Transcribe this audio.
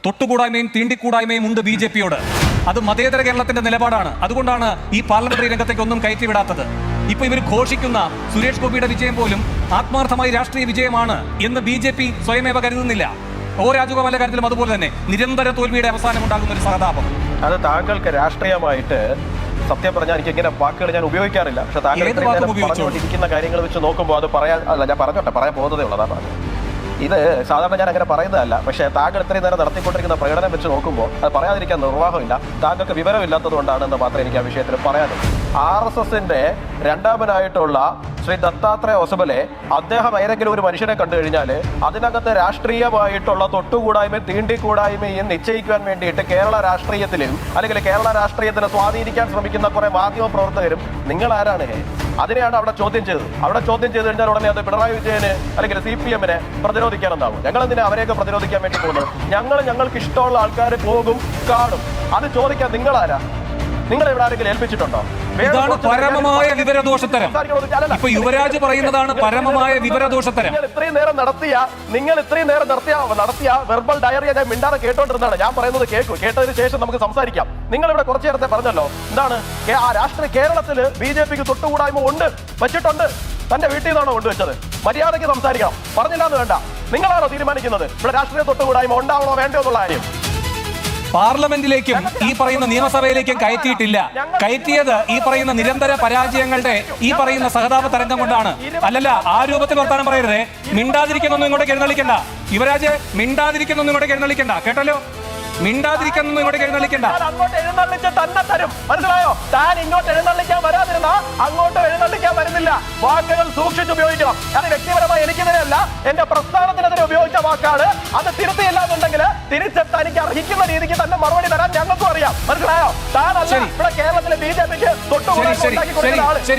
തൊട്ടുകൂടായ്മയും തീണ്ടിക്കൂടായ്മയും ഉണ്ട് BJP-യോട്. അത് മതേതര കേരളത്തിന്റെ നിലപാടാണ്. അതുകൊണ്ടാണ് ഈ പാർലമെന്ററി രംഗത്തേക്ക് ഒന്നും കയറ്റിവിടാത്തത്. ഇപ്പൊ ഇവർ ഘോഷിക്കുന്ന സുരേഷ് ഗോപിയുടെ വിജയം പോലും ആത്മാർത്ഥമായി രാഷ്ട്രീയ വിജയമാണ് എന്ന് BJP സ്വയമേവ കരുതുന്നില്ല. രാജഗോപാലിന്റെ കാര്യത്തിലും അതുപോലെ തന്നെ നിരന്തര തോൽവിയുടെ അവസാനം ഉണ്ടാകുന്ന ഒരു സഹതാപം. അത് താങ്കൾക്ക് രാഷ്ട്രീയമായിട്ട് സത്യം പറഞ്ഞാൽ എനിക്ക് ഇങ്ങനെ വാക്കുകൾ ഞാൻ ഉപയോഗിക്കാറില്ല. പക്ഷെ താങ്കൾ പറഞ്ഞുകൊണ്ടിരിക്കുന്ന കാര്യങ്ങൾ വെച്ച് നോക്കുമ്പോൾ അത് പറയാൻ ഞാൻ പറയാൻ പോകുന്നതേ ഉള്ളൂ. അതാണ് പറഞ്ഞത്. ഇത് സാധാരണ ഞാൻ അങ്ങനെ പറയുന്നതല്ല. പക്ഷേ താങ്കൾ ഇത്രയും നേരം നടത്തിക്കൊണ്ടിരിക്കുന്ന പ്രകടനം വെച്ച് നോക്കുമ്പോൾ അത് പറയാതിരിക്കാൻ നിർവാഹമില്ല. താങ്കൾക്ക് വിവരമില്ലാത്തത് കൊണ്ടാണെന്ന് മാത്രമേ എനിക്ക് ആ വിഷയത്തിൽ പറയാനുള്ളൂ. RSSന്റെ രണ്ടാമനായിട്ടുള്ള ശ്രീ ദത്താത്രേയ ഒസബലെ അദ്ദേഹം ഏതെങ്കിലും ഒരു മനുഷ്യനെ കണ്ടു കഴിഞ്ഞാൽ അതിനകത്ത് രാഷ്ട്രീയമായിട്ടുള്ള തൊട്ടുകൂടായ്മയും തീണ്ടിക്കൂടായ്മയും നിശ്ചയിക്കുവാൻ വേണ്ടിയിട്ട് കേരള രാഷ്ട്രീയത്തിലും അല്ലെങ്കിൽ കേരള രാഷ്ട്രീയത്തിനെ സ്വാധീനിക്കാൻ ശ്രമിക്കുന്ന കുറെ മാധ്യമ പ്രവർത്തകരും നിങ്ങൾ ആരാണ്? അതിനെയാണ് അവിടെ ചോദ്യം ചെയ്തത്. അവിടെ ചോദ്യം ചെയ്ത് കഴിഞ്ഞാൽ ഉടനെ അത് പിണറായി വിജയന് അല്ലെങ്കിൽ CPM-നെ പ്രതിരോധിക്കാനെന്നാവും. ഞങ്ങൾ എന്തിനാ അവരെയൊക്കെ പ്രതിരോധിക്കാൻ വേണ്ടി പോകുന്നത്? ഞങ്ങൾക്ക് ഇഷ്ടമുള്ള ആൾക്കാർ പോകും, കാണും. അത് ചോദിക്കാൻ നിങ്ങളാരാ? നിങ്ങൾ ഇവിടെ ആരെങ്കിലും ഏൽപ്പിച്ചിട്ടുണ്ടോ? ഇതാണ് പരമമായ വിവരദോഷത്തരം. ഇപ്പൊ യുവരാജ് പറയുന്നതാണ് പരമമായ വിവരദോഷത്തരം. നിങ്ങൾ ഇത്രയും നേരം നടത്തിയ വെർബൽ ഡയറി ഞാൻ മിണ്ടാതെ കേട്ടോണ്ടിരുന്നതാണ്. ഞാൻ പറയുന്നത് കേട്ടതിന് ശേഷം നമുക്ക് സംസാരിക്കാം. നിങ്ങൾ ഇവിടെ കുറച്ചു നേരത്തെ പറഞ്ഞല്ലോ എന്താണ് ആ രാഷ്ട്രീയ കേരളത്തിൽ BJP-ക്ക് തൊട്ടുകൂടായ്മ ഉണ്ട്, വെച്ചിട്ടുണ്ട്. തന്റെ വീട്ടിൽ നിന്നാണോ കൊണ്ടുവച്ചത്? മര്യാദയ്ക്ക് സംസാരിക്കണം. പറഞ്ഞില്ലാന്ന് വേണ്ട. നിങ്ങളാണോ തീരുമാനിക്കുന്നത് ഇവിടെ രാഷ്ട്രീയ തൊട്ടുകൂടായ്മ ഉണ്ടാവണോ വേണ്ടോ എന്നുള്ള കാര്യം? പാർലമെന്റിലേക്കും ഈ പറയുന്ന നിയമസഭയിലേക്കും കയറ്റിയിട്ടില്ല. കയറ്റിയത് ഈ പറയുന്ന നിരന്തര പരാജയങ്ങളുടെ ഈ പറയുന്ന സഹതാപ തരംഗം കൊണ്ടാണ്. അല്ലല്ല, ആ രൂപത്തിൽ വർത്താനം പറയരുതേ. മിണ്ടാതിരിക്കുന്നൊന്നും ഇങ്ങോട്ട് എഴുന്നള്ളിക്കണ്ട. യുവരാജ് മിണ്ടാതിരിക്കുന്നൊന്നും ഇങ്ങോട്ട് എഴുന്നള്ളിക്കണ്ട. കേട്ടല്ലോ, മിണ്ടാതിരിക്കുന്നൊന്നും ഇങ്ങോട്ട് എഴുന്നള്ളിക്കണ്ട. അങ്ങോട്ട് എഴുന്നള്ളിച്ച് തന്നെ തരും. മനസ്സിലായോ? താൻ ഇങ്ങോട്ട് എഴുന്നള്ളിക്കാൻ വരാതിരുന്ന അങ്ങോട്ട് എഴുന്നള്ളിക്കാൻ വരുന്നില്ല. വാക്കുകൾ സൂക്ഷിച്ച് ഉപയോഗിക്കണം. അത് വ്യക്തിപരമായി എനിക്കെതിരെയല്ല, എന്റെ പ്രസ്ഥാനത്തിനെതിരെ ഉപയോഗിച്ച വാക്കാണ്. അത് തിരുത്തിയില്ല എന്നുണ്ടെങ്കിൽ തിരിച്ചെത്താൻ എനിക്ക് അർഹിക്കുന്ന രീതിക്ക് തന്നെ മറുപടി തരാൻ ഞങ്ങൾക്കും അറിയാം. മനസ്സിലായോ? താനല്ല ഇവിടെ കേരളത്തിലെ BJP-ക്ക് തൊട്ടുകൂടായ്മ ഉണ്ടാക്കി കൊടുക്കുന്ന ആള്.